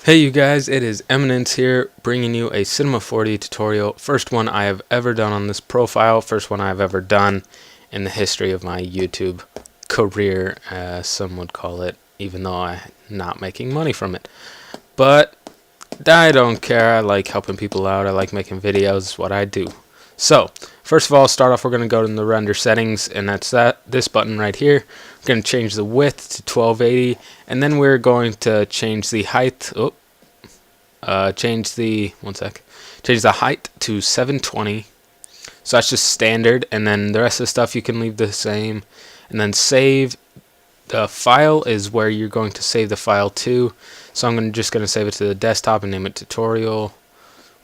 Hey you guys, it is Eminence here, bringing you a Cinema 4D tutorial. First one I have ever done on this profile, first one I have ever done in the history of my YouTube career, some would call it, even though I'm not making money from it. But I don't care, I like helping people out, I like making videos, it's what I do. So, first of all, start off, we're going to go to the render settings, and that's this button right here. We're going to change the width to 1280, and then we're going to change the height. Change the height to 720. So that's just standard, and then the rest of the stuff you can leave the same. And then save. The file is where you're going to save the file to. So I'm just going to save it to the desktop and name it tutorial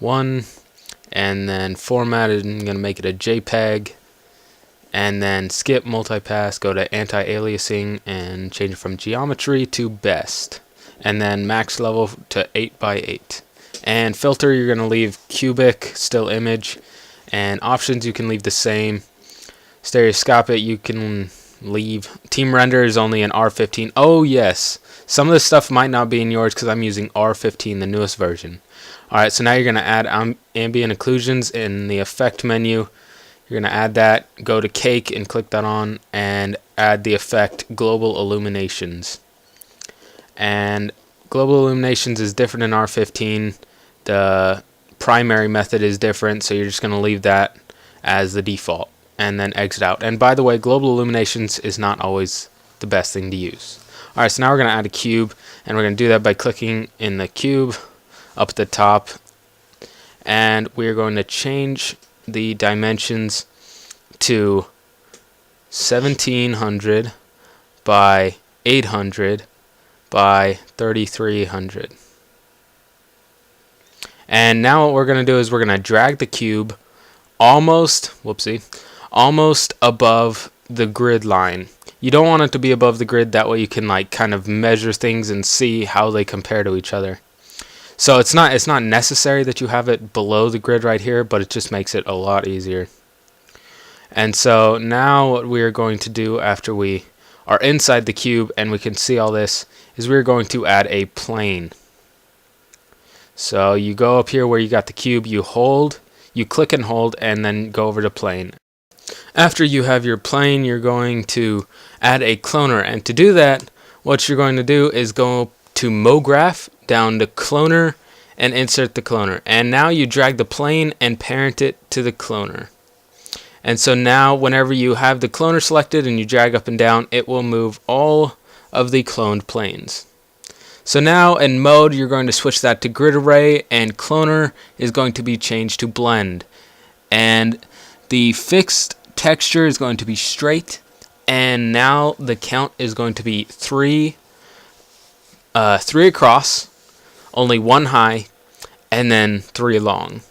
1. And then format it, and I'm going to make it a JPEG. And then skip multipass, go to anti-aliasing, and change it from geometry to best. And then max level to 8x8. And filter, you're going to leave cubic, still image. And options, you can leave the same. Stereoscopic, you can leave. Team render is only in R15. Oh yes, some of this stuff might not be in yours because I'm using R15, the newest version. Alright, so now you're going to add ambient occlusions in the effect menu. You're going to add that, go to cake and click that on, and add the effect global illuminations. And global illuminations is different in R15. The primary method is different, so you're just going to leave that as the default and then exit out. And by the way, global illuminations is not always the best thing to use. Alright, so now we're going to add a cube, and we're going to do that by clicking in the cube up at the top, and we're going to change the dimensions to 1700 by 800 by 3300. And now what we're going to do is we're going to drag the cube almost above the grid line. You don't want it to be above the grid, that way you can like kind of measure things and see how they compare to each other. So it's not necessary that you have it below the grid right here, but it just makes it a lot easier. And so now what we're going to do after we are inside the cube and we can see all this is we're going to add a plane. So you go up here where you got the cube, you click and hold, and then go over to plane. After you have your plane, you're going to add a cloner, and to do that, what you're going to do is go to MoGraph, down to cloner, and insert the cloner. And now you drag the plane and parent it to the cloner. And so now whenever you have the cloner selected and you drag up and down, it will move all of the cloned planes. So now in mode, you're going to switch that to grid array, and cloner is going to be changed to blend. And the fixed texture is going to be straight, and now the count is going to be 3 across, only 1 high, and then 3 long.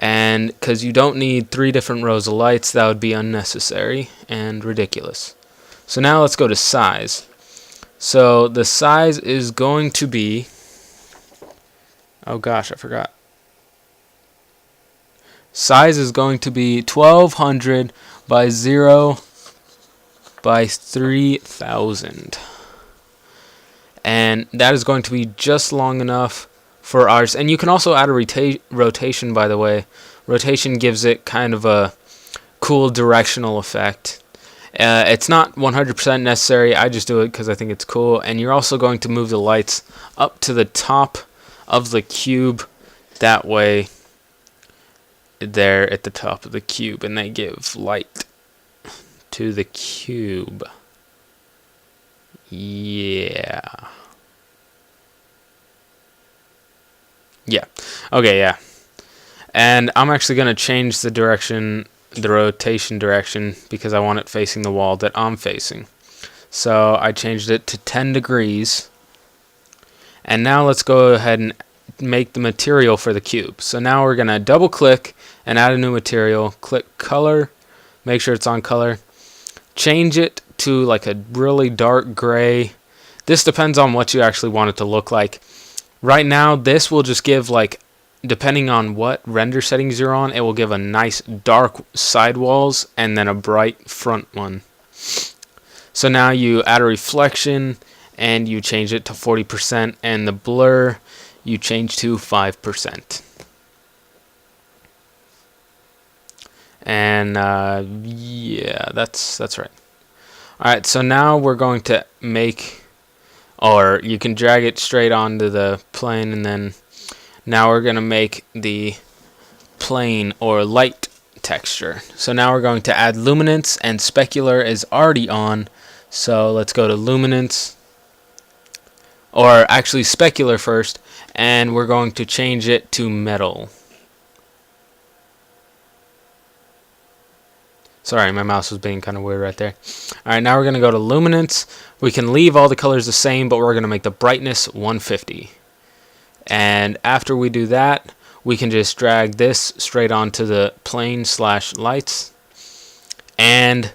And because you don't need 3 different rows of lights, that would be unnecessary and ridiculous. So now let's go to size. So the size is going to be, oh gosh, I forgot. Size is going to be 1200 by 0 by 3000. And that is going to be just long enough for ours. And you can also add a rotation, by the way. Rotation gives it kind of a cool directional effect. It's not 100% necessary, I just do it because I think it's cool. And you're also going to move the lights up to the top of the cube, that way they're at the top of the cube and they give light to the cube. Yeah. Okay, yeah. And I'm actually going to change the direction, the rotation direction, because I want it facing the wall that I'm facing. So I changed it to 10 degrees. And now let's go ahead and make the material for the cube. So now we're going to double click and add a new material. Click color, make sure it's on color. Change it to like a really dark gray. This depends on what you actually want it to look like. Right now, this will just give, like, depending on what render settings you're on, it will give a nice dark sidewalls and then a bright front one. So now you add a reflection and you change it to 40%, and the blur you change to 5%. And yeah, that's right. Alright, so now we're going to make, or you can drag it straight onto the plane, and then now we're going to make the plane or light texture. So now we're going to add luminance, and specular is already on, so let's go to luminance, or actually specular first, and we're going to change it to metal. Sorry, my mouse was being kind of weird right there. Alright, now we're going to go to luminance. We can leave all the colors the same, but we're going to make the brightness 150. And after we do that, we can just drag this straight onto the plane / lights. And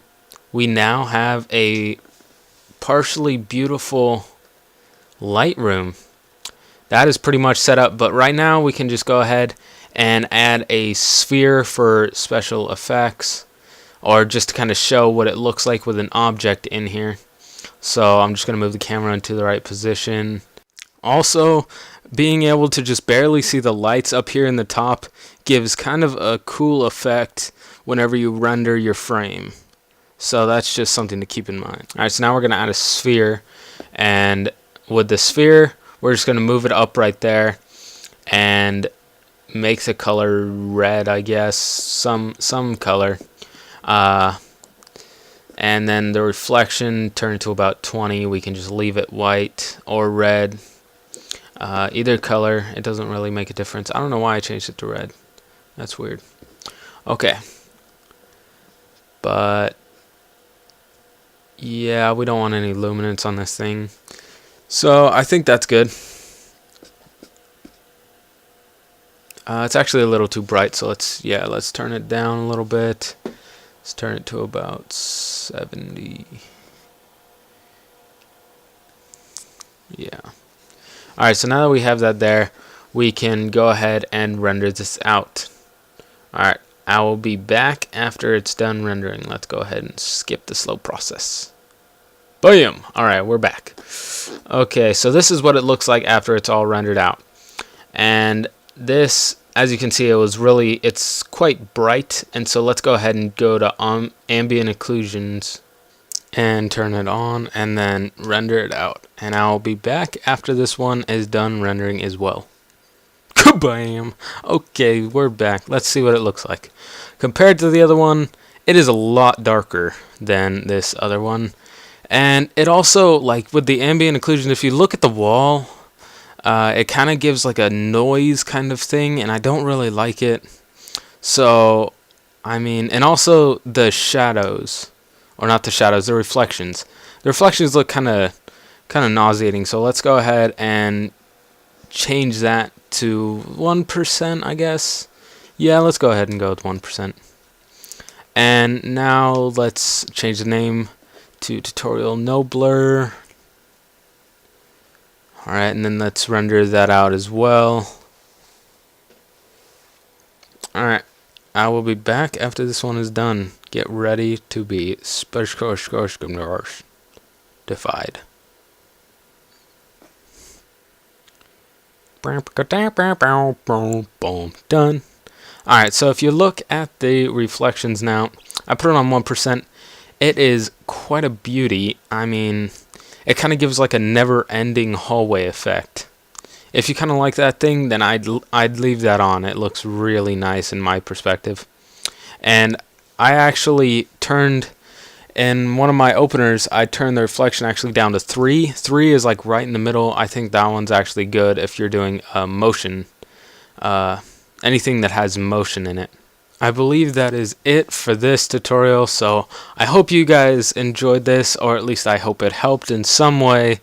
we now have a partially beautiful Lightroom. That is pretty much set up, but right now we can just go ahead and add a sphere for special effects, or just to kind of show what it looks like with an object in here. So I'm just going to move the camera into the right position. Also, being able to just barely see the lights up here in the top gives kind of a cool effect whenever you render your frame. So that's just something to keep in mind. Alright, so now we're going to add a sphere, and with the sphere we're just going to move it up right there and make the color red, I guess, some color. And then the reflection turn to about 20. We can just leave it white or red. Either color, it doesn't really make a difference. I don't know why I changed it to red. That's weird. Okay. But yeah, we don't want any luminance on this thing. So I think that's good. It's actually a little too bright, so let's turn it down a little bit. Let's turn it to about 70. Yeah. Alright, so now that we have that there, we can go ahead and render this out. Alright, I will be back after it's done rendering. Let's go ahead and skip the slow process. Boom! Alright, we're back. Okay, so this is what it looks like after it's all rendered out. And this, as you can see, it's quite bright, and so let's go ahead and go to ambient occlusions and turn it on and then render it out. And I'll be back after this one is done rendering as well. Kabam! Okay, we're back. Let's see what it looks like. Compared to the other one, it is a lot darker than this other one. And it also, like with the ambient occlusion, if you look at the wall, it kind of gives like a noise kind of thing, and I don't really like it. So, I mean, and also the shadows, or not the shadows, the reflections. The reflections look kind of nauseating. So let's go ahead and change that to 1%, I guess. Yeah, let's go ahead and go with 1%. And now let's change the name to tutorial no blur. Alright, and then let's render that out as well. Alright, I will be back after this one is done. Get ready to be defied. Done. Alright, so if you look at the reflections now, I put it on 1%. It is quite a beauty. I mean, it kind of gives like a never-ending hallway effect. If you kind of like that thing, then I'd leave that on. It looks really nice in my perspective. And I actually turned, in one of my openers, I turned the reflection actually down to 3. 3 is like right in the middle. I think that one's actually good if you're doing motion, anything that has motion in it. I believe that is it for this tutorial, so I hope you guys enjoyed this, or at least I hope it helped in some way.